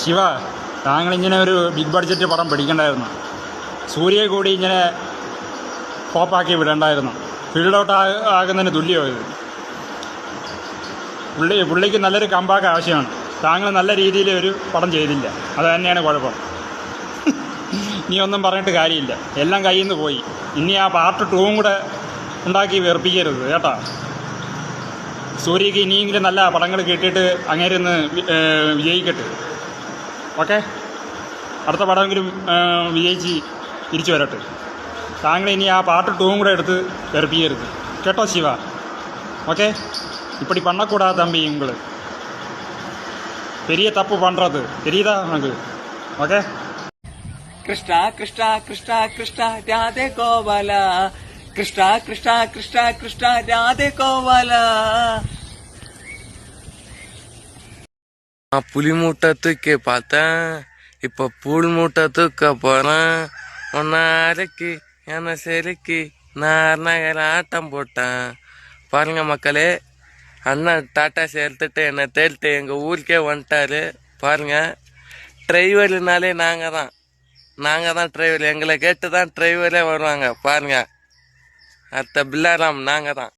ശിവ, താങ്കളിങ്ങനെ ഒരു big budget പടം പിടിക്കണ്ടായിരുന്നു. സൂര്യയെ കൂടി ഇങ്ങനെ ഫ്ലോപ്പാക്കി വിടണ്ടായിരുന്നു. ഫീൽഡ് ഔട്ട് ആകുന്നതിന് തുല്യമായത്. പുള്ളിക്ക് നല്ലൊരു കമ്പാക്ക് ആവശ്യമാണ്. താങ്കൾ നല്ല രീതിയിൽ ഒരു പടം ചെയ്തില്ല, അത് തന്നെയാണ് കുഴപ്പം. ഇനി ഒന്നും പറഞ്ഞിട്ട് കാര്യമില്ല, എല്ലാം കയ്യിൽ നിന്ന് പോയി. ഇനി ആ പാർട്ട് 2 കൂടെ ഉണ്ടാക്കി വെറുപ്പിക്കരുത് കേട്ടോ. സൂര്യക്ക് ഇനിയെങ്കിലും നല്ല പടങ്ങൾ കിട്ടിയിട്ട് അങ്ങേരൊന്ന് വിജയിക്കട്ടെ. ഓക്കെ, അടുത്ത പടമെങ്കിലും വിജയിച്ച് തിരിച്ചു വരട്ടെ. താങ്കൾ ഇനി ആ പാർട്ട് 2 കൂടെ എടുത്ത് വെറുപ്പിക്കരുത് കേട്ടോ ശിവ. ഓക്കെ, இப்படி பண்ணக்கூடாது தம்பி. உங்களுக்கு பெரிய தப்பு பண்ணுறது தெரியுதா உனக்கு? ஓகே. कृष्णा कृष्णा कृष्णा कृष्णा राधे गोवाला, कृष्णा कृष्णा कृष्णा कृष्णा राधे गोवाला. புலி மூட்டை தூக்கி பார்த்தேன், இப்ப புல் மூட்டை தூக்க போறேன். உன்னை அரைக்கி என்னை செருக்கி நான் நகர ஆட்டம் போட்டேன். பாருங்க மக்களே, அண்ணன் டாட்டா சேர்த்துட்டு என்னை தேர்த்து எங்க ஊருக்கே வந்துட்டாரு. பாருங்க, டிரைவர்னாலே நாங்க தான் டிரைவர். எங்களை கேட்டு தான் டிரைவரே வருவாங்க. பாருங்க, அடுத்த பில்லாராம் நாங்க தான்.